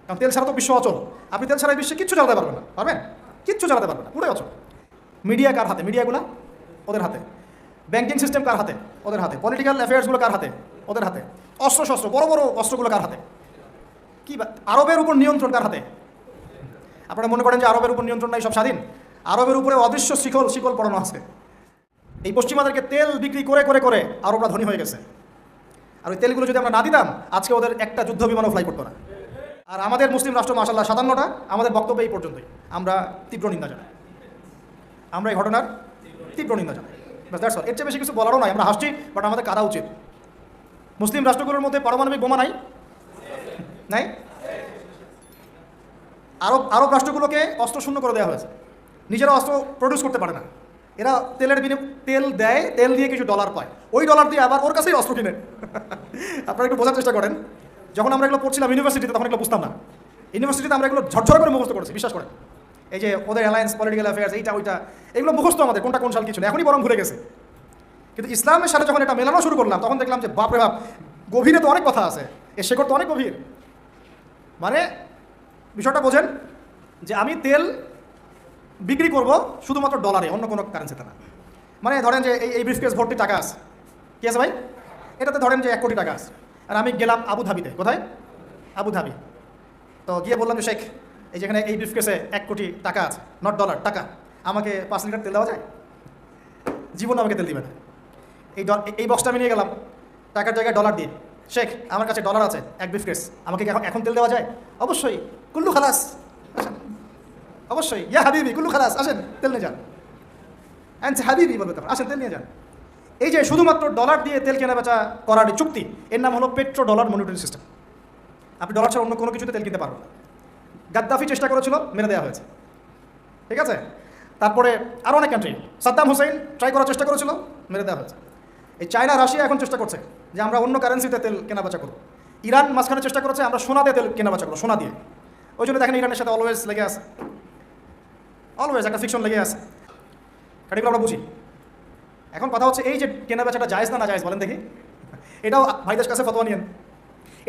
কারণ তেল ছাড়া তো বিশ্ব অচল। আপনি তেল ছাড়া বিশ্বে কিচ্ছু চালাতে পারবেন না, পারবেন? কিচ্ছু চালাতে পারবেন না, পুরোই অচল। মিডিয়া কার হাতে? মিডিয়াগুলো ওদের হাতে। ব্যাংকিং সিস্টেম কার হাতে? ওদের হাতে। পলিটিক্যাল অ্যাফেয়ার্সগুলো কার হাতে? ওদের হাতে। অস্ত্র বড় বড় অস্ত্রগুলো কার হাতে? কি আরবের উপর নিয়ন্ত্রণ কার হাতে? আপনারা মনে করেন যে আরবের উপর নিয়ন্ত্রণ নাই, সব স্বাধীন? আরবের উপরে অদৃশ্য শিকল পড়ানো আছে। এই পশ্চিমাদেরকে তেল বিক্রি করে করে করে আরবরা ধনী হয়ে গেছে। আর ওই তেলগুলো যদি আমরা না দিতাম, আজকে ওদের একটা যুদ্ধ বিমানও ফ্লাই করতো না। আর আমাদের মুসলিম রাষ্ট্র মাশাআল্লাহ 57টা। আমাদের বক্তব্য এই পর্যন্তই। আমরা তীব্র নিন্দা জানাই, আমরা এই ঘটনার তীব্র নিন্দা জানাই। That's all. এর চেয়ে বেশি কিছু বলারও নয়। আমরা হাসছি, বাট আমাদের কাঁদা উচিত। মুসলিম রাষ্ট্রগুলোর মধ্যে পারমাণবিক বোমা নাই? নাই? আরব রাষ্ট্রগুলোকে অস্ত্র শূন্য করে দেওয়া হয়েছে। নিজেরা অস্ত্র প্রডিউস করতে পারে না। এরা তেল দেয়, তেল দিয়ে কিছু ডলার পায়, ওই ডলার দিয়ে আবার ওর কাছেই অস্ত্র কিনে। আপনারা একটু বোঝার চেষ্টা করেন। যখন আমরা এগুলো পড়ছিলাম ইউনিভার্সিটিতে, তখন এগুলো বুঝতাম না। ইউনিভার্সিটিতে আমরা এগুলো ঝরঝর করে মুখস্থ করেছি, বিশ্বাস করেন। এই যে ওদের অ্যালায়েন্স, পলিটিক্যাল অ্যাফেয়ার্স, এইটা ওইটা, এগুলো মুখস্থ আমাদের, কোনটা কোন সাল কিছু না, এখনই বরং ভুলে গেছে। কিন্তু ইসলামের সাথে যখন এটা মেলানো শুরু করলাম, তখন দেখলাম যে বাপরে বাপ, গভীরে তো অনেক কথা আছে, এর শেকড় তো অনেক গভীর। মানে বিষয়টা বোঝেন যে আমি তেল বিক্রি করব শুধুমাত্র ডলারে, অন্য কোনো কারেন্সিতে না। মানে ধরেন যে এই ব্রিফকেস ভর্তি টাকা আছে, কি আছে ভাই? এটাতে ধরেন যে 1 কোটি টাকা আছে। আর আমি গেলাম আবুধাবিতে। কোথায়? আবুধাবি। তো গিয়ে বললাম যে শেখ, এই যেখানে এই ব্রিফকেসে 1 কোটি টাকা আছে, নট ডলার, টাকা, আমাকে 5 লিটার তেল দেওয়া যায়? জীবনে আমাকে তেল দিবে না। এই বক্সটা আমি নিয়ে গেলাম টাকার জায়গায় ডলার দিয়ে। শেখ, আমার কাছে ডলার আছে 1 ব্রিফকেস, আমাকে এখন তেল দেওয়া যায়? অবশ্যই। কুল্লু খালাস, আসেন। অবশ্যই। ইয়া হাবিবি কুল্লু খালাস, আসেন তেল নিয়ে যান। হাবিবি বলবে তখন, আসেন তেল নিয়ে যান। এই যে শুধুমাত্র ডলার দিয়ে তেল কেনা বেচা করার চুক্তি, এর নাম হলো পেট্রো ডলার মনিটরি সিস্টেম। আপনি ডলার ছাড়া অন্য কোনো কিছুতে তেল কিনতে পারবেন না। গাদ্দাফি চেষ্টা করেছিল, মেরে দেওয়া হয়েছে, ঠিক আছে? তারপরে আরও অনেক কান্ট্রি, সাদ্দাম হুসাইন ট্রাই করার চেষ্টা করেছিল, মেরে দেওয়া হয়েছে। এই চায়না, রাশিয়া এখন চেষ্টা করছে যে আমরা অন্য কারেন্সিতে তেল কেনা বেচা করব। ইরান মাঝখানে চেষ্টা করেছে আমরা সোনা দিয়ে তেল কেনা বেচা করবো, সোনা দিয়ে। ওই জন্য দেখেন ইরানের সাথে অলওয়েজ লেগে আছে, অলওয়েজ একটা ফিকশন লেগে আছে। এগুলো আমরা বুঝি। এখন কথা হচ্ছে এই যে কেনা বেচাটা জায়েজ না জায়েজ বলেন দেখি? এটাও ভাইদের কাছে ফতোয়া নিয়েন।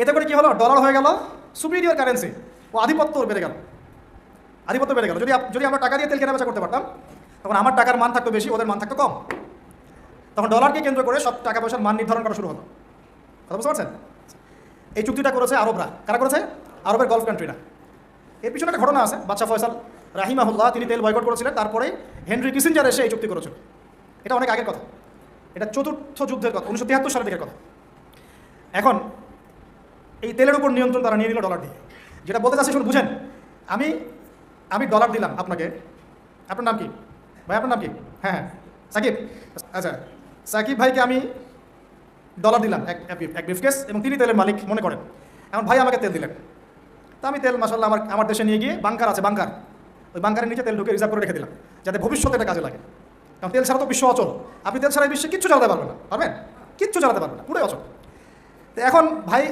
এতে করে কি হলো? ডলার হয়ে গেল সুপিরিয়র কারেন্সি, ও আধিপত্য বেড়ে গেল। যদি আমরা টাকা দিয়ে তেল কেনা বেচা করতে পারতাম, তখন আমার টাকার মান থাকতো বেশি, ওদের মান থাকতো কম। তখন ডলারকে কেন্দ্র করে সব টাকা পয়সার মান নির্ধারণ করা শুরু হলো। কথা বুঝতে পারছেন? এই চুক্তিটা করেছে আরবরা। কারা করেছে? আরবের গলফ কান্ট্রিরা। এর পিছনে একটা ঘটনা আছে। বাদশা ফয়সাল রাহিমাহুল্লাহ, তিনি তেল বয়কট করেছিলেন, তারপরে হেনরি কিসিঞ্জার এসে এই চুক্তি করেছিল। এটা অনেক আগের কথা, এটা 4th যুদ্ধের কথা, 1973 সালের দিকের কথা। এখন এই তেলের উপর নিয়ন্ত্রণ তারা নিয়ে নিল ডলার দিয়ে। যেটা বলতে চাচ্ছি শুনে বুঝেন। আমি ডলার দিলাম আপনাকে। আপনার নাম কি ভাই? আপনার নাম কি? হ্যাঁ, সাকিব। আচ্ছা, সাকিব ভাইকে আমি ডলার দিলাম এক ব্রিফকেস, এবং তিনি তেলের মালিক মনে করেন। এখন ভাই আমাকে তেল দিলেন। তা আমি তেল মাশাআল্লাহ আমার দেশে নিয়ে গিয়ে বাংকার আছে, ওই বাংকারের নিচে তেল ঢুকে রিজার্ভ করে রেখে দিলাম, যাতে ভবিষ্যতে এটা কাজে লাগে। কারণ তেল ছাড়া তো বিশ্ব অচল। আপনি তেল ছাড়া বিশ্বে কিচ্ছু চালাতে পারবেন না, পারবেন? কিচ্ছু চালাতে পারবেন না, পুরোই অচল। তো এখন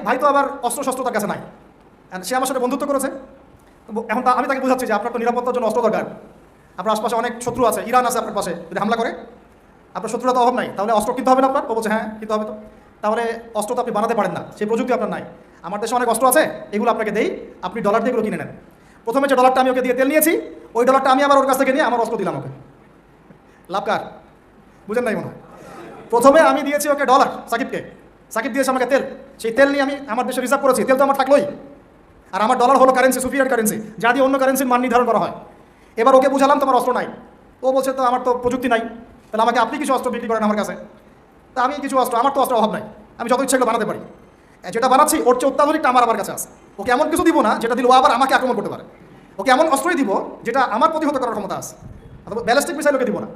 ভাই তো আবার অস্ত্র তার কাছে নাই, সে আমার সাথে বন্ধুত্ব করেছে। এখন আমি তাকে বোঝাচ্ছি যে আপনার তো নিরাপত্তার জন্য অস্ত্র দরকার। আপনার আশপাশে অনেক শত্রু আছে, ইরান আছে আপনার পাশে, যদি হামলা করে আপনার শত্রুরা তো অভাব নাই, তাহলে অস্ত্র কিনতে হবে না আপনার? ও বলছে হ্যাঁ কিনতে হবে। তো তাহলে অস্ত্র তো আপনি বানাতে পারেন না, সেই প্রযুক্তি আপনার নাই। আমার দেশে অনেক অস্ত্র আছে, এগুলো আপনাকে দেই, আপনি ডলার দিয়ে এগুলো কিনে নেন। প্রথমে যে ডলারটা আমি ওকে দিয়ে তেল নিয়েছি, ওই ডলারটা আমি আবার ওর কাছ থেকে নিয়ে আমার অস্ত্র দিলাম ওকে। লাভ কার? বুঝেন নাই মনে হয়? প্রথমে আমি দিয়েছি ওকে ডলার, সাকিব দিয়েছে আমাকে তেল। সেই তেল নিয়ে আমি আমার দেশে রিজার্ভ করেছি, তেল তো আমার থাকলোই। আর আমার ডলার হলো কারেন্সি, সুপিরিয়র কারেন্সি, যা দিয়ে অন্য কারেন্সির মান নির্ধারণ করা হয়। এবার ওকে বুঝালাম তোমার অস্ত্র নাই। ও বলছে তো আমার তো প্রযুক্তি নাই, তাহলে আমাকে আপনি কিছু অস্ত্র বিক্রি করেন আমার কাছে। তা আমি কিছু অস্ত্র, আমার তো অস্ত্র অভাব নাই, আমি যত ইচ্ছা বানাতে পারি। যেটা বানাচ্ছি ওর চেয়ে অত্যাধুনিকটা আমার কাছে আছে। ওকে এমন কিছু দিব না যেটা দিলে ও আবার আমাকে আক্রমণ করতে পারে। ওকে এমন অস্ত্রই দিব যেটা আমার প্রতিহত করার ক্ষমতা আছে। অথবা ব্যালিস্টিক মিসাইল ওকে দিব না,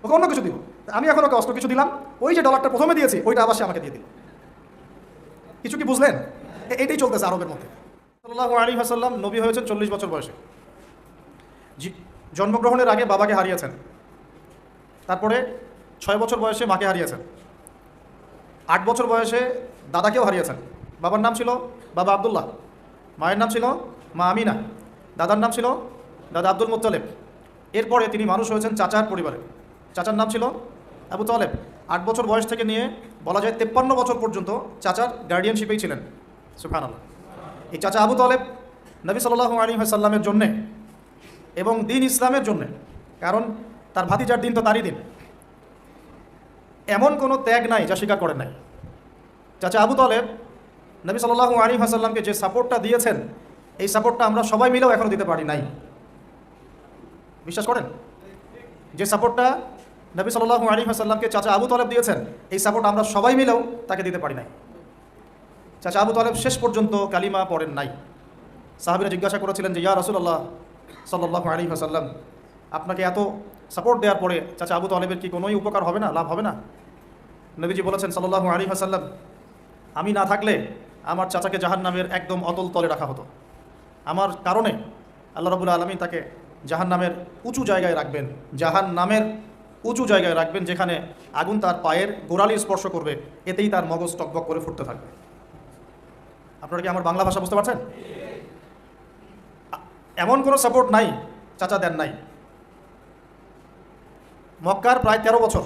ওকে অন্য কিছু দিব। আমি এখন ওকে অস্ত্র কিছু দিলাম, ওই যে ডলারটা প্রথমে দিয়েছি ওইটা আবার সে আমাকে দিয়ে দিল। কিছু কি বুঝলেন? এইটাই চলতেছে আরবের মধ্যে। সাল্লাল্লাহু আলাইহি ওয়াসাল্লাম নবী হয়েছেন 40 বছর বয়সে। জন্মগ্রহণের আগে বাবাকে হারিয়েছেন, তারপরে 6 বছর বয়সে মাকে হারিয়েছেন, 8 বছর বয়সে দাদাকেও হারিয়েছেন। বাবার নাম ছিল বাবা আবদুল্লাহ, মায়ের নাম ছিল মা আমিনা, দাদার নাম ছিল দাদা আব্দুল মুত্তালিব। এরপরে তিনি মানুষ হয়েছেন চাচার পরিবারে, চাচার নাম ছিল আবু তালেব। 8 বছর বয়স থেকে নিয়ে বলা যায় 53 বছর পর্যন্ত চাচার গার্ডিয়ানশিপেই ছিলেন। সুবহানাল্লাহ। এই চাচা আবু তালেব নবী সাল্লাল্লাহু আলাইহি ওয়াসাল্লামের জন্যে এবং দিন ইসলামের জন্যে, কারণ তার ভাতিজার দিন তো তারই দিন, এমন কোনো ত্যাগ নাই যা স্বীকার করেন নাই। চাচা আবু তালেব নবী সাল্লাল্লাহু আলাইহি ওয়াসাল্লামকে যে সাপোর্টটা দিয়েছেন, এই সাপোর্টটা আমরা সবাই মিলেও এখনও দিতে পারি নাই। বিশ্বাস করেন? যে সাপোর্টটা নবী সাল্লাল্লাহু আলাইহি ওয়াসাল্লামকে চাচা আবু তালেব দিয়েছেন, এই সাপোর্ট আমরা সবাই মিলেও তাকে দিতে পারি নাই। চাচা আবু তালেব শেষ পর্যন্ত কালিমা পড়েন নাই। সাহাবীরা জিজ্ঞাসা করেছিলেন যে ইয়া রাসূলুল্লাহ সাল্লাল্লাহু আলাইহি ওয়াসাল্লাম, আপনাকে এত সাপোর্ট দেওয়ার পরে চাচা আবু তালেবের কি কোনোই উপকার হবে না, লাভ হবে না? নবীজি বলেছেন সাল্লাল্লাহু আলাইহি ওয়াসাল্লাম, আমি না থাকলে আমার চাচাকে জাহান্নামের একদম অতল তলে রাখা হতো। আমার কারণে আল্লাহ রাব্বুল আলামিন তাকে জাহান্নামের উঁচু জায়গায় রাখবেন, জাহান্নামের উঁচু জায়গায় রাখবেন, যেখানে আগুন তার পায়ের গোড়ালি স্পর্শ করবে, এতেই তার মগজ টকবক করে ফুটতে থাকবে। আপনারা কি আমার বাংলা ভাষা বুঝতে পারছেন? এমন কোনো সাপোর্ট নাই চাচা দেন নাই। মক্কার প্রায় 13 বছর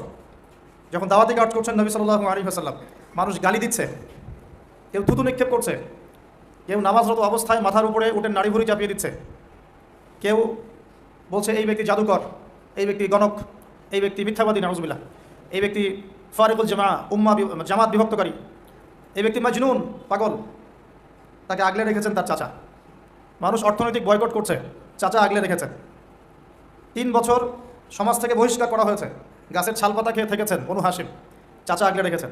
যখন দাওয়াতি কাজ করছেন নবী সাল্লাল্লাহু আলাইহি ওয়াসাল্লাম, মানুষ গালি দিচ্ছে, কেউ থুতু নিক্ষেপ করছে, কেউ নামাজরত অবস্থায় মাথার উপরে উঠে নাড়ি ভুড়ি চাপিয়ে দিচ্ছে, কেউ বলছে এই ব্যক্তি জাদুকর, এই ব্যক্তি গণক, এই ব্যক্তি মিথ্যাবাদী, নাউজুবিল্লাহ, এই ব্যক্তি ফারিকুল জামাত বিভক্তকারী, এই ব্যক্তি মাজনুন, পাগল। তাকে আগলে রেখেছেন তার চাচা। মানুষ অর্থনৈতিক বয়কট করছে, চাচা আগলে রেখেছেন। 3 বছর সমাজ থেকে বহিষ্কার করা হয়েছে, গাছের ছালপাতা খেয়ে থেকেছেন বনু হাশিম, চাচা আগলে রেখেছেন।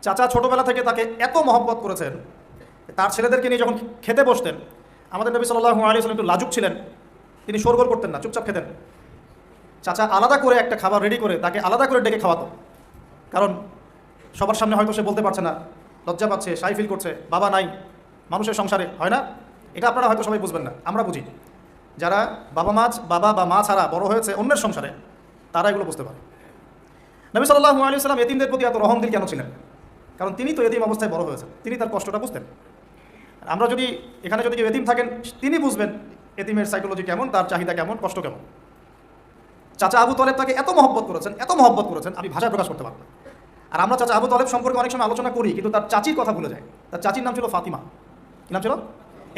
চাচা ছোটোবেলা থেকে তাকে এত মহব্বত করেছেন, তার ছেলেদেরকে নিয়ে যখন খেতে বসতেন, আমাদের নবী সাল্লাল্লাহু আলাইহি ওয়াসাল্লাম একটু লাজুক ছিলেন, তিনি শোরগোল করতেন না, চুপচাপ খেতেন। চাচা আলাদা করে একটা খাবার রেডি করে তাকে আলাদা করে ডেকে খাওয়াতো, কারণ সবার সামনে হয়তো সে বলতে পারছে না, লজ্জা পাচ্ছে, শাই ফিল করছে, বাবা নাই মানুষের সংসারে, হয় না? এটা আপনারা হয়তো সবাই বুঝবেন না, আমরা বুঝি। যারা বাবা বা মা ছাড়া বড় হয়েছে অন্যের সংসারে, তারা এগুলো বুঝতে পারে। নবী সাল্লাল্লাহু আলাইহি ওয়াসাল্লাম এতিমদের প্রতি এত রহমদিল কেন ছিলেন? কারণ তিনি তো এতিম অবস্থায় বড় হয়েছেন, তিনি তার কষ্টটা বুঝতেন। আমরা যদি এখানে যদি কেউ এতিম থাকেন, তিনি বুঝবেন এতিমের সাইকোলজি কেমন, তার চাহিদা কেমন, কষ্ট কেমন। চাচা আবু তালেব তাকে এত মহব্বত করেছেন, আমি ভাষায় প্রকাশ করতে পারবো না। আর আমরা চাচা আবু তালেব সম্পর্কে অনেক সময় আলোচনা করি, কিন্তু তার চাচির কথা ভুলে যায়। তার চাচির নাম ছিল ফাতিমা। কী নাম ছিল?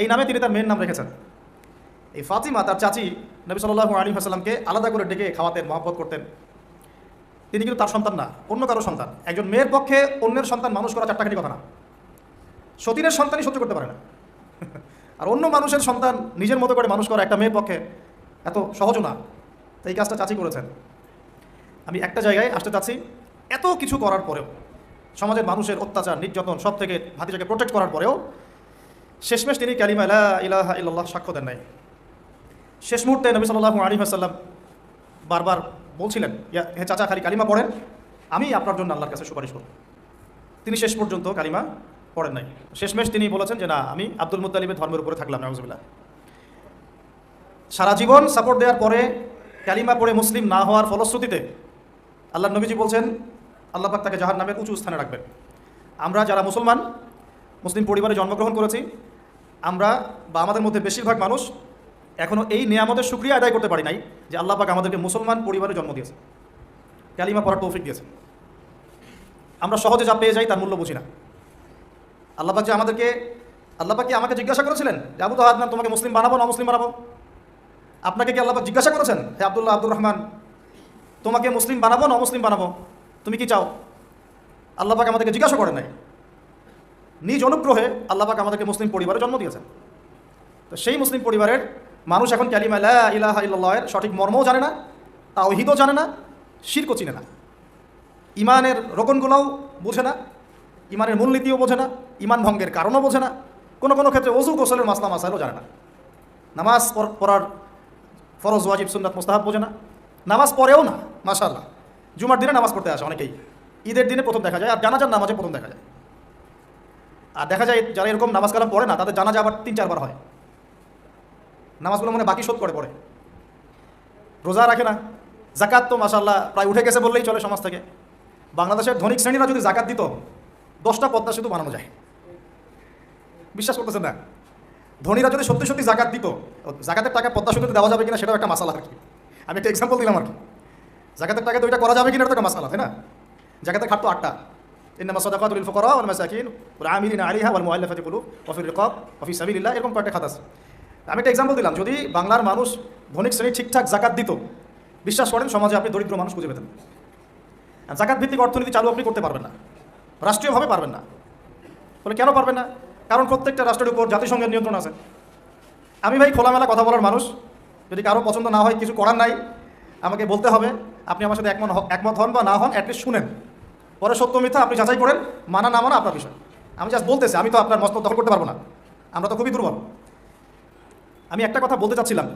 এই নামে তিনি তার মেয়ের নাম রেখেছেন। এই ফাতিমা, তার চাচি, নবী সাল্লাল্লাহু আলাইহি ওয়াসাল্লামকে আলাদা করে ডেকে খাওয়াতেন, মহব্বত করতেন। তিনি কিন্তু তার সন্তান না, অন্য কারো সন্তান। একজন মেয়ের পক্ষে অন্যের সন্তান মানুষ করা চারটাখানি কথা না। সতীনের সন্তানই সহ্য করতে পারে না, আর অন্য মানুষের সন্তান নিজের মতো করে মানুষ করা একটা মেয়ের পক্ষে এত সহজও না। তো এই কাজটা চাচি করেছেন। আমি একটা জায়গায় আসতে চাচ্ছি, এত কিছু করার পরেও, সমাজের মানুষের অত্যাচার নির্যাতন সব থেকে ভাতিজাকে প্রোটেক্ট করার পরেও শেষমেশ তিনি কালিমা লা ইলাহা ইল্লাল্লাহ সাক্ষ্য দেন নাই। শেষ মুহূর্তে নবী সাল্লাল্লাহু আলাইহি ওয়াসাল্লাম বারবার বলছিলেন, হে চাচা, খালি কালিমা পড়েন, আমি আপনার জন্য আল্লাহর কাছে সুপারিশ করব। তিনি শেষ পর্যন্ত কালিমা পড়েন নাই। শেষমেশ তিনি বলেছেন যে না, আমি আব্দুল মুত্তালিবের ধর্মের উপরে থাকলাম, নাউজুবিল্লাহ। সারা জীবন সাপোর্ট দেওয়ার পরে কালিমা পড়ে মুসলিম না হওয়ার ফলশ্রুতিতে আল্লাহ নবীজি বলছেন আল্লাহ পাক তাকে জাহান্নামের উঁচু স্থানে রাখবেন। আমরা যারা মুসলমান, মুসলিম পরিবারে জন্মগ্রহণ করেছি, আমরা বা আমাদের মধ্যে বেশিরভাগ মানুষ এখনও এই নিয়ামতের শুকরিয়া আদায় করতে পারি নাই যে আল্লাহ পাক আমাদেরকে মুসলমান পরিবারে জন্ম দিয়েছে, কালিমা পড়ার তৌফিক দিয়েছে। আমরা সহজে যা পেয়ে যাই তার মূল্য বুঝি না। আল্লাহ পাক কি আমাকে জিজ্ঞাসা করেছিলেন যে আবু তাহাদ, তোমাকে মুসলিম বানাবো না মুসলিম বানাবো? আপনাকে কি আল্লাহ পাক জিজ্ঞাসা করেছেন, হে আব্দুল্লাহ, আব্দুর রহমান, তোমাকে মুসলিম বানাবো না মুসলিম বানাবো, তুমি কি চাও? আল্লাহ পাক আমাদেরকে জিজ্ঞাসা করেন নাই। নিজ অনুগ্রহে আল্লাহ পাক আমাদেরকে মুসলিম পরিবারে জন্ম দিয়েছেন। তো সেই মুসলিম পরিবারের মানুষ এখন কালিমা লা ইলাহা ইল্লাল্লাহের সঠিক মর্মও জানে না, তাওহীদও জানে না, শিরকও চিনে না, ইমানের রোকনগুলোও বোঝে না, ইমানের মূলনীতিও বোঝে না, ইমান ভঙ্গের কারণও বোঝে না, কোনো ক্ষেত্রে ওযু গোসলের মাসলা মাসাইলও জানে না, নামাজ পড়ার ফরজ ওয়াজিব সুন্নাত মুস্তাহাব বোঝে না, নামাজ পড়েও না। মাশাআল্লাহ, জুমার দিনে নামাজ পড়তে আসে অনেকেই, ঈদের দিনে প্রথম দেখা যায়, আর জানাজার নামাজে প্রথম দেখা যায়। আর দেখা যায় যারা এরকম নামাজ কালাম পড়ে না, তাদের জানাজা আবার 3-4 বার হয়। নামাজগুলো মনে বাকি শোধ করে পড়ে, রোজা রাখে না, জাকাত তো মাশাআল্লাহ প্রায় উঠে গেছে বললেই চলে সমাজ থেকে। বাংলাদেশের ধনিক শ্রেণীরা যদি জাকাত দিত, 10টা পদ্মা সেতু বানানো যায়। বিশ্বাস করতেছেন না? ধনীরা যদি সত্যি সত্যি জাকাত দিত, জাকাতের টাকা পদ্মা সেতুতে দেওয়া যাবে কিনা সেটাও একটা মাসালা আর কি। আমি একটা এক্সাম্পল দিলাম আর কি। জাকাতের টাকা তো এটা করা যাবে কিনা এটা তো একটা মাসালা, তাই না? জাকাতের খাত তো 8টা, ইন্নামা সাদাকাতু লিল ফুকারা ওয়াল মাসাকিন ওয়াল আমিলিনা আলাইহা ওয়াল মুআল্লাফাতি কুলুব ওয়া ফির রিকাব ওয়া ফি সাবিলিল্লাহ, এরকম কয়েকটা খাত আছে। আমি একটা এক্সাম্পল দিলাম, যদি বাংলার মানুষ ধনিক শ্রেণী ঠিকঠাক জাকাত দিত, বিশ্বাস করেন সমাজে আপনি দরিদ্র মানুষ খুঁজে পেতেন। জাকাত ভিত্তিক অর্থনীতি চালু আপনি করতে পারবেন না, রাষ্ট্রীয়ভাবে পারবেন না। বলে কেন পারবেন না? কারণ প্রত্যেকটা রাষ্ট্রের উপর জাতিসংঘের নিয়ন্ত্রণ আছে। আমি ভাই খোলামেলা কথা বলার মানুষ, যদি কারো পছন্দ না হয় কিছু করার নাই, আমাকে বলতে হবে। আপনি আমার সাথে একমত হন বা না হন, অ্যাটলিস্ট শুনেন, পরে সত্য মিথ্যা আপনি যাচাই করেন, মানা না মানা আপনার বিষয়। আমি জাস্ট বলতেছি, আমি তো আপনার মস্তক দখল করতে পারবো না, আমরা তো খুবই দুর্বল। আমি একটা কথা বলতে চাচ্ছিলাম,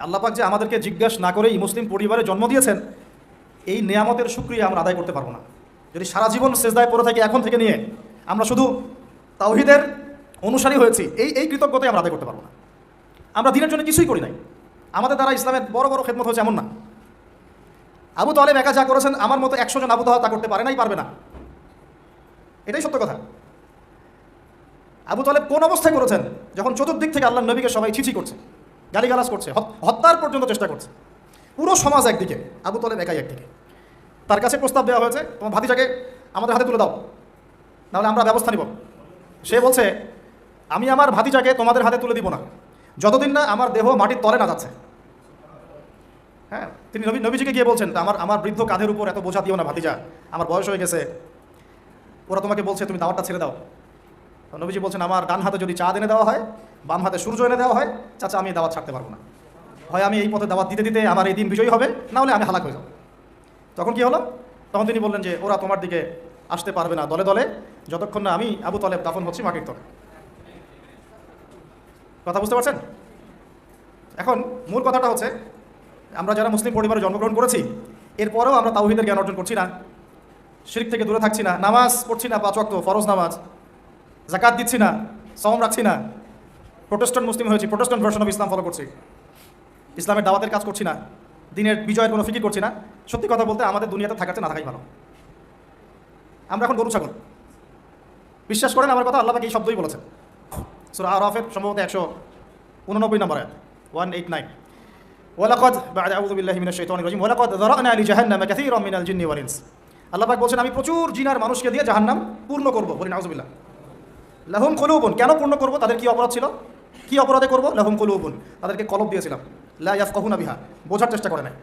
আল্লাহ পাক যে আমাদেরকে জিজ্ঞাসা না করেই মুসলিম পরিবারে জন্ম দিয়েছেন, এই নেয়ামতের শুকরিয়া আমরা আদায় করতে পারবো না। যদি সারা জীবন সেজদায় পড়ে থাকি এখন থেকে নিয়ে, আমরা শুধু তাওহীদের অনুসারী হয়েছি, এই কৃতজ্ঞতাই আমরা আদায় করতে পারবো না। আমরা দিনের জন্য কিছুই করি নাই, আমাদের দ্বারা ইসলামের বড় বড় খেদমত হয়েছে এমন না। আবু তালেব একা যা করেছেন, আমার মতো 100 জন আবু তালেব তা করতে পারে নাই, পারবে না, এটাই সত্য কথা। আবু তালেব কোন অবস্থায় করেছেন? যখন চতুর্দিক থেকে আল্লাহর নবীকে সবাই ছিছি করছে, গালিগালাজ করছে, হত্যার পর্যন্ত চেষ্টা করছে। পুরো সমাজ একদিকে, আবু তালেব একাই একদিকে। তার কাছে প্রস্তাব দেওয়া হয়েছে, তোমার ভাতিজাকে আমাদের হাতে তুলে দাও, নাহলে আমরা ব্যবস্থা নিব। সে বলছে, আমি আমার ভাতিজাকে তোমাদের হাতে তুলে দিব না যতদিন না আমার দেহ মাটির তলে না যাচ্ছে। হ্যাঁ, তিনি নবীজিকে গিয়ে বলছেন, আমার বৃদ্ধ কাঁধের উপর এত বোঝা দিও না ভাতিজা, আমার বয়স হয়ে গেছে, ওরা তোমাকে বলছে তুমি দাওয়াতটা ছেড়ে দাও। নবীজি বলছেন, আমার ডান হাতে যদি চাঁদ এনে দেওয়া হয়, বাম হাতে সূর্য এনে দেওয়া হয়, চাচা আমি দাওয়াত ছাড়তে পারবো না। হয় আমি এই পথে দাওয়াত দিতে দিতে আমার এই দিন বিজয়ী হবে, না হলে আমি হালাক হয়ে যাব। তখন কি হলো? তখন তিনি বললেন যে ওরা তোমার দিকে আসতে পারবে না দলে দলে, যতক্ষণ না আমি আবু তালেব দাফন হচ্ছি মাটির তলে। কথা বুঝতে পারছেন? এখন মূল কথাটা হচ্ছে, আমরা যারা মুসলিম পরিবারে জন্মগ্রহণ করেছি, এরপরেও আমরা তাওহীদের জ্ঞান অর্জন করছি না, শিরক থেকে দূরে থাকছি না, নামাজ পড়ছি না 5 ওয়াক্ত ফরজ নামাজ, যাকাত দিচ্ছি না, সওম রাখছি না, প্রোটেস্ট্যান্ট মুসলিম হয়েছি, Protestant version of Islam follow করছি, ইসলামের দাওয়াতের কাজ করছি না, দিনের বিজয়ের কোনো ফিকির করছি না। সত্যি কথা বলতে আমাদের দুনিয়াতে থাকার চেয়ে না থাকাই ভালো। আমরা এখন গরু ছাগল। বিশ্বাস করেন আমার কথা, আল্লাহ পাক এই শব্দই বলেছেন সূরা আরাফের সম্ভবত 189 নম্বর আয়াত 189, ওয়ালাকাদ বা'দা আউযু বিল্লাহি মিনাশ শাইতানির রাজিম ওয়ালাকাদ যারানা লিজাহান্নামা কাসীরাম মিনাল জিন্নি ওয়াল ইনস। আল্লাহ পাক বলছেন, আমি প্রচুর জিন আর মানুষকে দিয়ে জাহান্নাম পূর্ণ করব। বলি নাউযুবিল্লাহ। লাহুম কুলুবুন, কেন পূর্ণ করব? তাদের কি অপরাধ ছিল? কি অপরাধে করব? লাহুম কুলুবুন, তাদেরকে কলব দিয়েছিলাম, লা ইয়াফকাহুনা বিহা, বোঝার চেষ্টা করে নাই।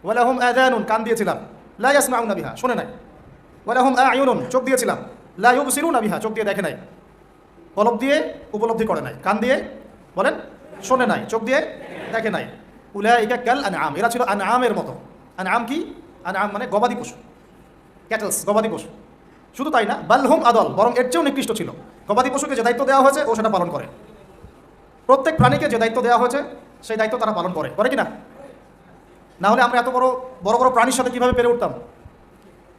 ওয়া লাহুম আযানুন, কান দিয়েছিলাম, লা ইয়াসমাউনা বিহা, শুনে নাই। ওয়া লাহুম আ'য়ুনুন, চোখ দিয়েছিলাম, লা ইউবসিরুনা বিহা, চোখ দিয়ে দেখে নাই, কলব দিয়ে উপলব্ধি করে নাই, কান দিয়ে বলেন শোনে নাই, চোখ দিয়ে দেখে নাই। উলাইকা কাল আনআম, এরা ছিল আনআমের মতো। আনআম কি? আনআম মানে গবাদি পশু, ক্যাটলস, গবাদি পশু। শুধু তাই না, বালহুম আদল, বরং এর চেয়েও নিকৃষ্ট ছিল। গবাদি পশুকে যে দায়িত্ব দেওয়া হয়েছে ও সেটা পালন করে, প্রত্যেক প্রাণীকে যে দায়িত্ব দেওয়া হয়েছে সেই দায়িত্ব তারা পালন করে কি না? না হলে আমরা এত বড় বড় বড় প্রাণীর সাথে কীভাবে পেরে উঠতাম?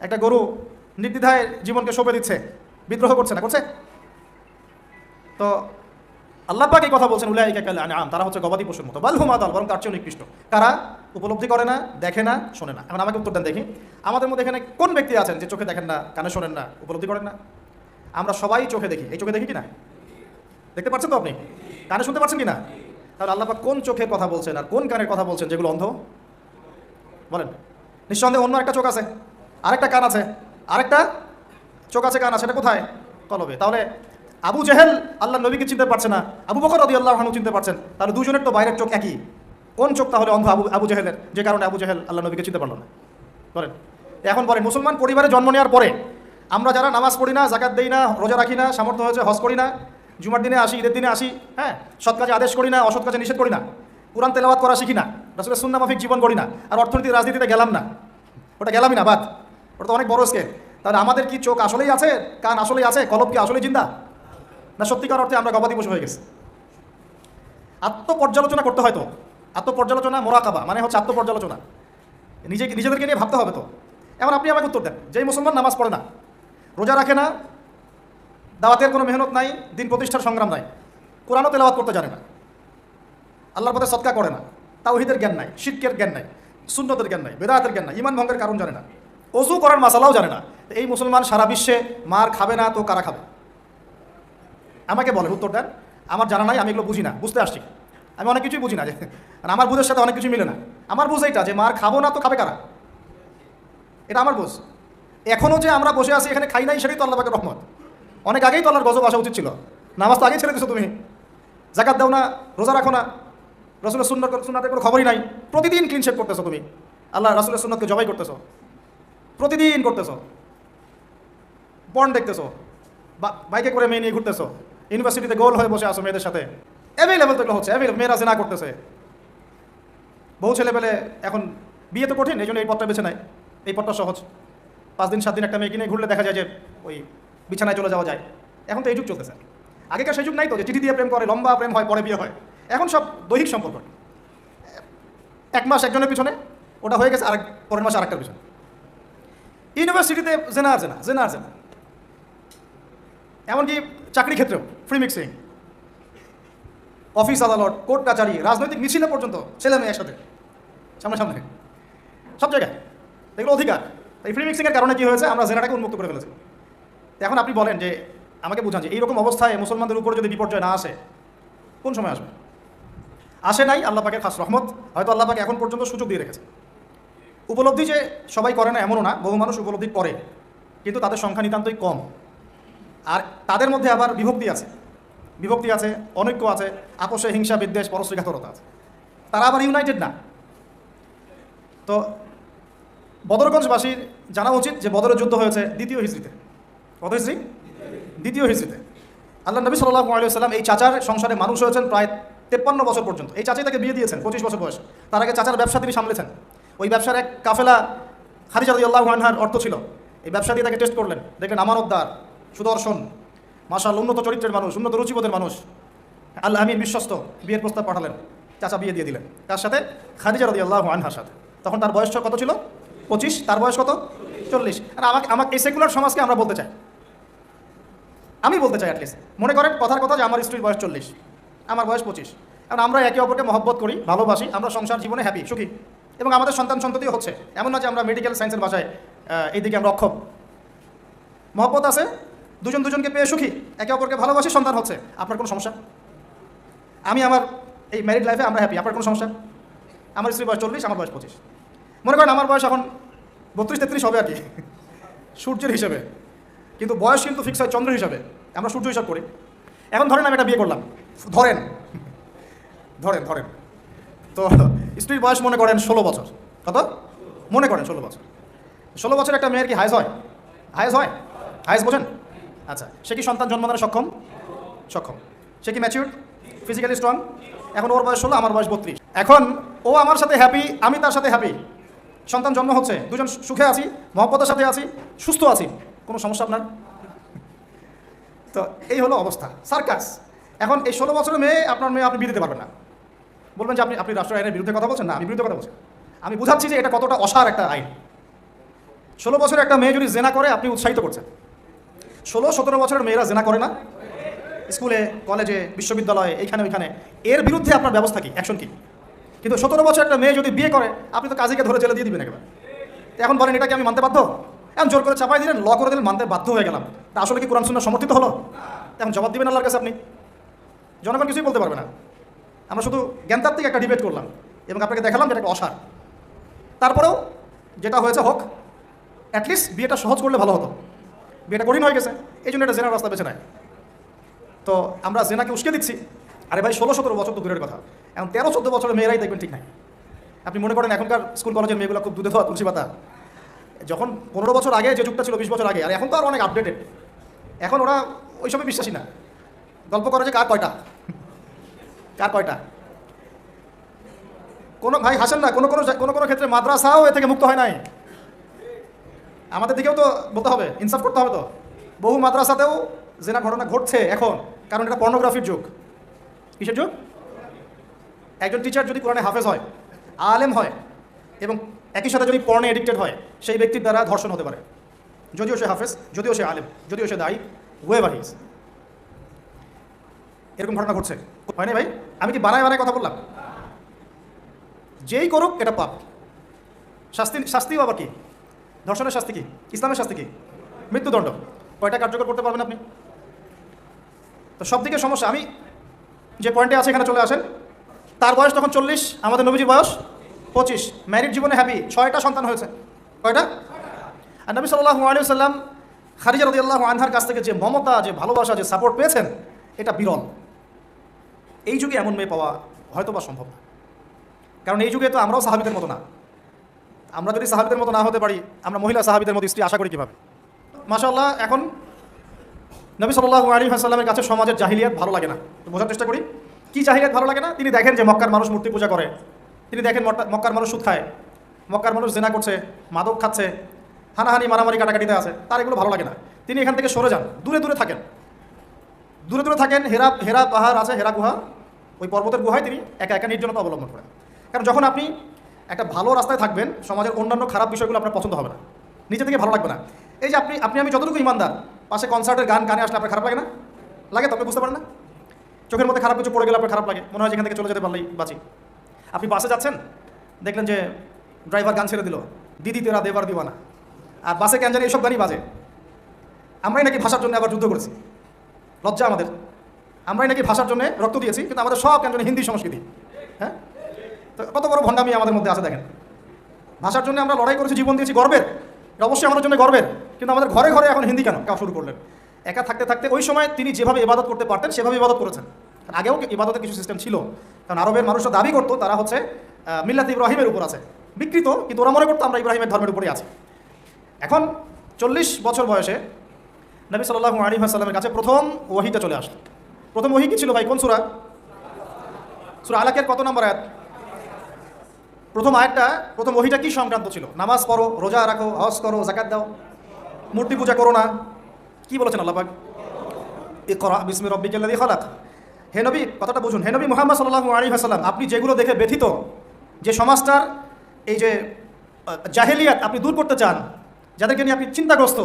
একটা গরু নির্দ্বিধায় জীবনকে সঁপে দিচ্ছে, বিদ্রোহ করছে না, করছে? তো আল্লাহ পাক এই কথা বলছেন, উলাইকা কাল আনআম, তারা হচ্ছে গবাদি পশুর মতো। বালহুম আদল, বরং তার চেয়েও নিকৃষ্ট। কারা? উপলব্ধি করে না, দেখে না, শোনে না। এখন আমাকে উত্তর দেন দেখি, আমাদের মধ্যে এখানে কোন ব্যক্তি আছেন যে চোখে দেখেন না, কানে শোনেন না, উপলব্ধি করেন না? আমরা সবাই চোখে দেখি। এই চোখে দেখি কি না? দেখতে পাচ্ছেন তো আপনি? কানে শুনতে পাচ্ছেন কি না? তাহলে আল্লাহ পাক কোন চোখের কথা বলছেন আর কোন কানের কথা বলছেন যেগুলো অন্ধ? বলেন। নিঃসন্দেহে অন্য একটা চোখ আছে, আরেকটা কান আছে, আরেকটা চোখ আছে, কান আছে, সেটা কোথায়? কলবে। তাহলে আবু জেহেল আল্লাহ নবীকে চিনতে পারছে না, আবু বকর রাদিয়াল্লাহু আনহু চিনতে পারছেন, তাহলে দুজনের তো বাইরের চোখ একই। কোন চোখ তাহলে অন্ধ আবু জেহেলের, যে কারণে আবু জেহেল আল্লাহ নবীকে চিনতে পারল না? বলেন। এখন বলেন, মুসলমান পরিবারে জন্ম নেওয়ার পরে আমরা যারা নামাজ পড়ি না, যাকাত দেই না, রোজা রাখি না, সামর্থ্য হয়েছে হজ করি না, জুমার দিনে আসি, ঈদের দিনে আসি, হ্যাঁ, সৎ কাজে আদেশ করি না, অসৎ কাজে নিষেধ করি না, কুরআন তেলাওয়াত করা শিখি না, রাসূলের সুন্নাহ মাফিক জীবন করি না, আর অর্থনীতি রাজনীতিতে গেলাম না, ওটা গেলামই না, বাদ, ওটা তো অনেক বড় স্কেল। তাহলে আমাদের কি চোখ আসলেই আছে, কান আসলেই আছে, কলব কি আসলেই জিন্দা, না সত্যিকার অর্থে আমরা গবাদি পশু হয়ে গেছি? আত্মপর্যালোচনা করতে হয় তো। আত্মপর্যালোচনা, মোরাকাবা মানে হচ্ছে আত্মপর্যালোচনা, নিজেদেরকে নিয়ে ভাবতে হবে তো। এখন আপনি আমাকে উত্তর দেন, যেই মুসলমান নামাজ পড়ে না, রোজা রাখে না, দাওয়াতের কোনো মেহনত নাই, দিন প্রতিষ্ঠার সংগ্রাম নাই, কোরআনও তেলাওয়াত করতে জানে না, আল্লাহর পথে সদকা করে না, তাওহীদের জ্ঞান নাই, শিরকের জ্ঞান নাই, সুন্নতের জ্ঞান নাই, বেদাতের জ্ঞান নাই, ঈমান ভঙ্গের কারণ জানে না, ওযু করার মাসালাও জানে না, এই মুসলমান সারা বিশ্বে মার খাবে না তো কারা খাবে? আমাকে বলেন, উত্তর দেন। আমার জানা নাই, আমি এগুলো বুঝি না, বুঝতে আসছি, আমি অনেক কিছুই বুঝি না, আর আমার বুঝের সাথে অনেক কিছু মিলে না। আমার বুঝ এইটা যে মার খাবো না তো খাবে কারা, এটা আমার বুঝ। এখনও যে আমরা বসে আছি এখানে খাই নাই সেটাই তো আল্লাহ পাকের রহমত। অনেক আগেই তো আল্লাহর গজব আসা উচিত ছিল। নামাজ তো আগেই ছেড়ে দিছো তুমি, জাকাত দাও না, রোজা রাখো না, রাসূলের সুন্নাতের কোনো খবরই নাই, প্রতিদিন ক্লিন শেভ করতেছো তুমি, আল্লাহ রাসূলের সুন্নাতকে জবাই করতেছো, প্রতিদিন করতেছো, পর্ন দেখতেছো, বাইকে করে মেয়ে নিয়ে ঘুরতেছো, ইউনিভার্সিটিতে গোল হয়ে বসে আসো মেয়েদের সাথে, অ্যাভেলেবল তো এগুলো হচ্ছে, অ্যাভেলেবল, মেয়েরা জেনা করতেছে। বহু ছেলে পেলে এখন বিয়ে তো কঠিন, এই জন্য এই পথটা বেছে নেয়, এই পথটা সহজ। 5 দিন 7 দিন একটা মেয়ে কিনে ঘুরলে দেখা যায় যে ওই বিছানায় চলে যাওয়া যায়। এখন তো এই যুগ চলতেছে। আগেকার সেই যুগ নাই তো, যে চিঠি দিয়ে প্রেম করে, লম্বা প্রেম হয়, পরে বিয়ে হয়। এখন সব দৈহিক সম্পর্ক, 1 মাস একজনের পিছনে, ওটা হয়ে গেছে, পরের মাসে আরেকটার পিছনে। ইউনিভার্সিটিতে জেনা আর জেনা, জেনা আর জেনা, এমনকি চাকরি ক্ষেত্রেও ফ্রি মিক্সিং, অফিস আদালত, কোর্ট কাচারি, রাজনৈতিক মিছিলে পর্যন্ত ছেলে মেয়ে একসাথে সামনে সব জায়গায়, এগুলো অধিকার। এই ফ্রি মিক্সিংয়ের কারণে কী হয়েছে, আমরা জেনাটাকে উন্মুক্ত করে ফেলেছি। এখন আপনি বলেন যে, আমাকে বুঝান যে এইরকম অবস্থায় মুসলমানদের উপরে যদি বিপর্যয় না আসে, কোন সময় আসবে? আসে নাই, আল্লাহ পাকের খাস রহমত। হয়তো আল্লাহ পাক এখন পর্যন্ত সুযোগ দিয়ে রেখেছে। উপলব্ধি যে সবাই করে না এমনও না, বহু মানুষ উপলব্ধি করে, কিন্তু তাদের সংখ্যা নিতান্তই কম। আর তাদের মধ্যে আবার বিভক্তি আছে, অনৈক্য আছে, আপোষে হিংসা, বিদ্বেষ, পরশ্রীঘাতরতা আছে। তারা আবার ইউনাইটেড না। তো বদরগঞ্জবাসীর জানা উচিত যে বদরের যুদ্ধ হয়েছে 2য় হিজরিতে। কত হিজরি? 2য় হিজরিতে। আল্লাহ নবী সাল্লাল্লাহু আলাইহি ওয়াসাল্লাম এই চাচার সংসারে মানুষ হয়েছেন প্রায় 53 বছর পর্যন্ত। এই চাচাই তাকে বিয়ে দিয়েছেন 25 বছর বয়স। তার আগে চাচার ব্যবসা তিনি সামলেছেন। ওই ব্যবসার এক কাফেলা খাদিজা রাদিয়াল্লাহু আনহার অর্থ ছিল। এই ব্যবসা দিয়ে তাকে টেস্ট করলেন, দেখলেন আমানতদার, সুদর্শন, মাশাআল্লাহ উন্নত চরিত্রের মানুষ, উন্নত রুচিবোধের মানুষ, আল্লাহ আমিন, বিশ্বস্ত। বিয়ের প্রস্তাব পাঠালেন, চাচা বিয়ে দিয়ে দিলেন। তার সাথে খাদিজা রাদিয়াল্লাহু আনহার সাথে। তখন তার বয়স কত ছিল? 25। তার বয়স কত? 40। আর আমাকে এই সেকুলার সমাজকে আমরা বলতে চাই, আমি বলতে চাই অ্যাটলিস্ট, মনে করেন কথার কথা যে আমার স্ত্রীর বয়স 40, আমার বয়স 25। কারণ আমরা একে অপরকে মহব্বত করি, ভালোবাসি, আমরা সংসার জীবনে হ্যাপি, সুখী, এবং আমাদের সন্তান সন্ততিও হচ্ছে। এমন না যে আমরা মেডিকেল সায়েন্সের ভাষায় এইদিকে আমরা অক্ষম। মহব্বত আছে, দুজনকে পেয়ে সুখী, একে অপরকে ভালোবাসি, সন্তান হচ্ছে। আপনার কোনো সমস্যা? আমি আমার এই ম্যারিড লাইফে আমরা হ্যাপি, আপনার কোনো সমস্যা? আমার স্ত্রীর বয়স 40, আমার বয়স 25। মনে করেন আমার বয়স এখন 32-33 হবে আর কি, সূর্যের হিসেবে, কিন্তু বয়স কিন্তু ফিক্স হয় চন্দ্র হিসাবে, আমরা সূর্য হিসাব করি। এখন ধরেন আমি একটা বিয়ে করলাম, ধরেন তো স্ত্রীর বয়স মনে করেন 16 বছর। কত? মনে করেন 16 বছর। 16 বছর একটা মেয়ের কি হায়েজ হয়? হায়েজ বোঝেন? আচ্ছা, সে কি সন্তান জন্মদানে সক্ষম? সে কি ম্যাচিউর, ফিজিক্যালি স্ট্রং? এখন ওর বয়স 16, আমার বয়স 32। এখন ও আমার সাথে হ্যাপি, আমি তার সাথে হ্যাপি, সন্তান জন্ম হচ্ছে, দুজন সুখে আছি, মহব্বতের সাথে আছি, সুস্থ আছি, কোনো সমস্যা আপনার? তো এই হলো অবস্থা, সার্কাস। এখন এই 16 বছরের মেয়ে, আপনার মেয়ে, আপনি বিয়ে দিতে পারবেন না। বলবেন যে আপনি রাষ্ট্র আইনের বিরুদ্ধে কথা বলছেন। না, আমি বিরুদ্ধে কথা বলছি। আমি বুঝাচ্ছি যে এটা কতটা অসার একটা আইন। 16 বছরের একটা মেয়ে যদি জেনা করে, আপনি উৎসাহিত করছেন। 16-17 বছরের মেয়েরা জেনা করে না? স্কুলে, কলেজে, বিশ্ববিদ্যালয়ে, এইখানে ওইখানে, এর বিরুদ্ধে আপনার ব্যবস্থা কি, অ্যাকশন কি? কিন্তু 17 বছর একটা মেয়ে যদি বিয়ে করে, আপনি তো কাজীকে ধরে জেলে দিয়ে দিবেন একেবারে। এখন বলেন এটা কি আমি মানতে বাধ্য? এখন জোর করে চাপাই দিলেন, ল করে দিলেন, মানতে বাধ্য হয়ে গেলাম। তা আসলে কি কোরআন সুন্নাহ সমর্থিত হলো? এখন জবাব দিবেন আল্লাহর কাছে আপনি? জনগণ কিছুই বলতে পারবে না। আমরা শুধু জ্ঞানতাত্ত্বিক একটা ডিবেট করলাম এবং আপনাকে দেখালাম যেটা একটা অসার। তারপরেও যেটা হয়েছে হোক, অ্যাটলিস্ট বিয়েটা সহজ করলে ভালো হতো। বিয়েটা কঠিন হয়ে গেছে, এই জন্য এটা জেনার রাস্তা বেছে নেয়। তো আমরা জেনাকে উস্কে দিচ্ছি। আরে ভাই, 16-17 বছর তো দূরের কথা, এখন 13-14 বছরের মেয়েরাই দেখবেন ঠিক নাই। আপনি মনে করেন এখনকার স্কুল কলেজের মেয়েগুলো খুব দুধে ধোয়া তুলসী পাতা। যখন 15 বছর আগে যে যুগটা ছিল, 20 বছর আগে, আর এখন তো আর অনেক আপডেটেড। এখন ওরা ওইসবে বিশ্বাসী না, গল্প করে যে কার কয়টা। কোনো ভাই হাসেন না, কোনো ক্ষেত্রে মাদ্রাসাও এ থেকে মুক্ত হয় নাই। আমাদের দিকেও তো বলতে হবে, ইনসাফ করতে হবে। তো বহু মাদ্রাসাতেও জেনা ঘটনা ঘটছে এখন, কারণ এটা পর্নোগ্রাফির যুগ। কিসের যুগ? একজন টিচার যদি কোরআনে হাফেজ হয়, আলেম হয়, এবং একই সাথে যদি পর্নে এডিক্টেড হয়, সেই ব্যক্তির দ্বারা ধর্ষণ হতে পারে, যদিও সে হাফেজ, যদিও সে আলেম, যদিও সে দায়ী, ওয়েভার হিজ। এরকম ঘটনা ঘটছে, হয় না ভাই? আমি কি বানায় কথা বললাম? যেই করুক এটা পাপ। শাস্তিও আবার কি? ধর্ষণের শাস্তি কি? ইসলামের শাস্তি কি? মৃত্যুদণ্ড। কয়টা কার্যকর করতে পারবেন আপনি? তো সব দিকে সমস্যা। আমি যে পয়েন্টে আছে এখানে চলে আসেন। তার বয়স তখন 40, আমাদের নবীজির বয়স 25। ম্যারিড জীবনে হ্যাপি, 6টা সন্তান হয়েছে। কয়টা? আর নবী সাল্লাল্লাহু আলাইহি ওয়াসাল্লাম খাদিজা রাদিয়াল্লাহু আনহার কাছ থেকে যে মমতা, যে ভালোবাসা, যে সাপোর্ট পেয়েছেন, এটা বিরল। এই যুগে এমন মেয়ে পাওয়া হয়তো বা সম্ভব না, কারণ এই যুগে তো আমরাও সাহাবীদের মতো না। আমরা যদি সাহাবীদের মতো না হতে পারি, আমরা মহিলা সাহাবীদের মতো স্ত্রী আশা করি কীভাবে? মাশাআল্লাহ, এখন নবী সাল্লাল্লাহু আলাইহি ওয়াসাল্লামের কাছে সমাজের জাহিলিয়াত ভালো লাগে না। তো বোঝার চেষ্টা করি, কি জাহিলিয়াত ভালো লাগে না? তিনি দেখেন যে মক্কার মানুষ মূর্তি পূজা করে, তিনি দেখেন মক্কার মানুষ সুদ খায়, মক্কার মানুষ জেনা করছে, মাদক খাচ্ছে, হানাহানি মারামারি কাটাকাটিতে আছে, তার এগুলো ভালো লাগে না। তিনি এখান থেকে সরে যান, দূরে দূরে থাকেন, দূরে দূরে থাকেন। হেরা পাহাড় আছে, হেরা গুহা, ওই পর্বতের গুহায় তিনি একা একা নির্জনতা অবলম্বন করেন। কারণ যখন আপনি একটা ভালো রাস্তায় থাকবেন, সমাজের অন্যান্য খারাপ বিষয়গুলো আপনার পছন্দ হবে না, নিজে থেকে ভালো লাগবে না। এই যে আপনি আমি যতটুকু ইমানদার, পাশে কনসার্টের গান কানে আসলে আপনার খারাপ লাগে না? লাগে তো, আপনি বুঝতে পারেন না? চোখের মধ্যে খারাপ কিছু পড়ে গেলে আপনার খারাপ লাগে, মনে হয় যেখান থেকে চলে যেতে পারলেই বাঁচি। আপনি বাসে যাচ্ছেন, দেখলেন যে ড্রাইভার গান ছেড়ে দিল, দিদি তেরা দেবার দিওয়ানা, আর বাসে কেন জানি এইসব গানই বাজে। আমরাই নাকি ভাষার জন্য আবার যুদ্ধ করেছি, লজ্জা আমাদের। আমরাই নাকি ভাষার জন্য রক্ত দিয়েছি, কিন্তু আমাদের সব কেন জানি হিন্দি সংস্কৃতি। হ্যাঁ, তো কত বড় ভণ্ডামি আমাদের মধ্যে আছে দেখেন। ভাষার জন্য আমরা লড়াই করেছি, জীবন দিয়েছি, গর্বের, এটা অবশ্যই আমাদের জন্য গর্বের, কিন্তু আমাদের ঘরে ঘরে এখন হিন্দি কেন শুরু করলেন? একা থাকতে থাকতে ওই সময় তিনি যেভাবে ইবাদত করতে পারতেন সেভাবে ইবাদত করেছেন। আগেও ইবাদতের কিছু সিস্টেম ছিল, কারণ আরবের মানুষরা দাবি করতো তারা হচ্ছে মিল্লাত ইব্রাহিমের উপর আছে, বিকৃত, কিন্তু ওরা মনে করতো আমরা ইব্রাহিমের ধর্মের উপরেই আছি। এখন 40 বছর বয়সে নবী সাল্লাল্লাহু আলাইহি ওয়াসাল্লামের কাছে প্রথম ওহীটা চলে আসলো। প্রথম ওহী কি ছিল ভাই? কোন সূরা? সূরা আলাকের কত নম্বর আয়াত? প্রথম আয়াতটা, প্রথম ওহীটা কি সংক্রান্ত ছিল? নামাজ পড়ো, রোজা রাখো, হজ করো, যাকাত দাও, মূর্তি পূজা করো না। কি বলেছেন আল্লাহ পাক? ইকরা বিসমি রাব্বিকাল্লাযী খালাক। হে নবী, কথাটা বুঝুন, হে নবী মুহাম্মদ সাল্লাল্লাহু আলাইহি ওয়াসাল্লাম, আপনি যেগুলো দেখে ব্যথিত, যে সমাজটার এই যে জাহেলিয়াত আপনি দূর করতে চান, যাদেরকে নিয়ে আপনি চিন্তাগ্রস্ত,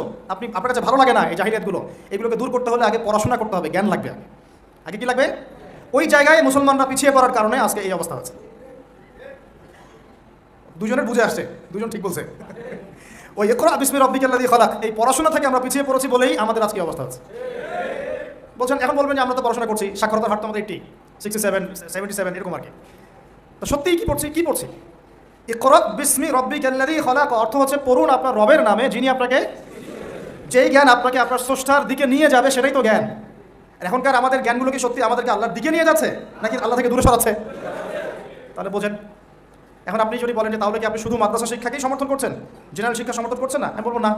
আপনার কাছে ভালো লাগে না এই জাহিলিয়াতগুলো, এগুলোকে দূর করতে হলে আগে পড়াশোনা করতে হবে, জ্ঞান লাগবে। আগে কি লাগবে? ওই জায়গায় মুসলমানরা পিছিয়ে পড়ার কারণে আজকে এই অবস্থা হচ্ছে। দুজনের বুঝে আসছে, দুজন ঠিক বলছে। ওই ইকরা বিসমি রাব্বিকাল্লাযী খালাক, এই পড়াশোনা থেকে আমরা পিছিয়ে পড়েছি বলেই আমাদের আজকে অবস্থা হচ্ছে। বলছেন, এখন বলবেন যে আমরা তো পড়াশোনা করছি, সাক্ষরতার হার তো আমাদের 80, 67, 77 এরকম আর কি। তো সত্যিই কি পড়ছি? ইকরা বিসমি রাব্বিকাল্লাযী খালাক অর্থ হচ্ছে পড়ুন আপনার রবের নামে, যিনি আপনাকে, যেই জ্ঞান আপনাকে আপনার স্রষ্টার দিকে নিয়ে যাবে সেটাই তো জ্ঞান। আর এখনকার আমাদের জ্ঞানগুলো কি সত্যি আমাদেরকে আল্লাহর দিকে নিয়ে যাচ্ছে, নাকি আল্লাহ থেকে দূরে সরাচ্ছে? তাহলে বোঝেন। এখন আপনি যদি বলেন যে তাহলে কি আপনি শুধু মাদ্রাসা শিক্ষাকেই সমর্থন করছেন, জেনারেল শিক্ষা সমর্থন করছেন না? আমি বলবো না,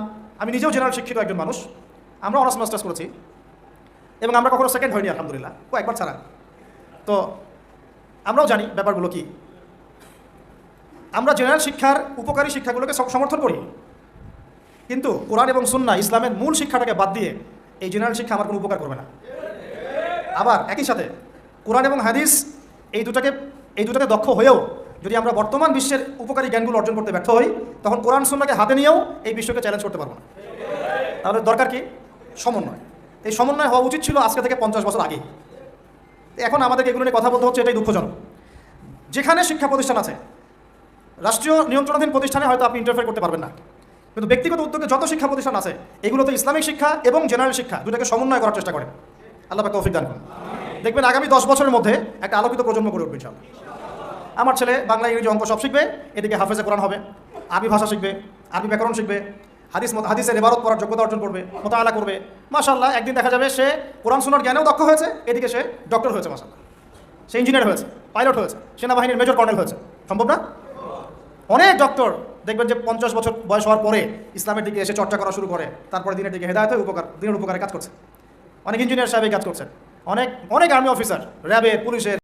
আমি নিজেও জেনারেল শিক্ষিত একজন মানুষ, আমরা অনার্স মাস্টার্স করেছি এবং আমরা কখনো সেকেন্ড হয়নি আলহামদুলিল্লাহ, একবার ছাড়া। তো আমরাও জানি ব্যাপারগুলো কি। আমরা জেনারেল শিক্ষার উপকারী শিক্ষাগুলোকে সমর্থন করি, কিন্তু কোরআন এবং সুন্নাহ ইসলামের মূল শিক্ষাটাকে বাদ দিয়ে এই জেনারেল শিক্ষা আমার কোনো উপকার করবে না। আবার একই সাথে কোরআন এবং হাদিস এই দুটাতে দক্ষ হয়েও যদি আমরা বর্তমান বিশ্বের উপকারী জ্ঞানগুলো অর্জন করতে ব্যর্থ হই, তখন কোরআন সুন্নাহকে হাতে নিয়েও এই বিশ্বকে চ্যালেঞ্জ করতে পারবো না। তাহলে দরকার কি? সমন্বয়। এই সমন্বয় হওয়া উচিত ছিল আজকে থেকে 50 বছর আগে। এখন আমাদেরকে এগুলো নিয়ে কথা বলতে হচ্ছে, এটাই দুঃখজনক। যেখানে শিক্ষা প্রতিষ্ঠান আছে, রাষ্ট্রীয় নিয়ন্ত্রণাধীন প্রতিষ্ঠানে হয়তো আপনি ইন্টারফেয়ার করতে পারবেন না, কিন্তু ব্যক্তিগত উদ্যোগে যত শিক্ষা প্রতিষ্ঠান আছে এগুলোতে ইসলামিক শিক্ষা এবং জেনারেল শিক্ষা দুটাকে সমন্বয় করার চেষ্টা করেন। আল্লাহ পাক তৌফিক দান করুন। দেখবেন আগামী 10 বছরের মধ্যে একটা আলোকিত প্রজন্ম গড়ে উঠবে ইনশাআল্লাহ। আমার ছেলে বাংলা, ইংরেজি, অঙ্ক সব শিখবে, এদিকে হাফেজে কোরআন হবে, আরবি ভাষা শিখবে, আরবি ব্যাকরণ শিখবে, হাদিসের ইবারত পড়ার যোগ্যতা অর্জন করবে, মোতাআলা করবে। মাশাআল্লাহ, একদিন দেখা যাবে সে কোরআন সুন্নাহর জ্ঞানেও দক্ষ হয়েছে, এদিকে সে ডক্টর হয়েছে, মাশাআল্লাহ, সে ইঞ্জিনিয়ার হয়েছে, পাইলট হয়েছে, সেনাবাহিনীর মেজর কর্নেল হয়েছে। সম্ভব না? অনেক ডক্টর দেখবেন যে 50 বছর বয়স হওয়ার পরে ইসলামের দিকে এসে চর্চা করা শুরু করে, তারপরে দিনের দিকে হেদায়েত হয়ে দিনের উপকারে কাজ করছে। অনেক ইঞ্জিনিয়ার সাহেব কাজ করছেন, অনেক আর্মি অফিসার, র্যাবের, পুলিশের,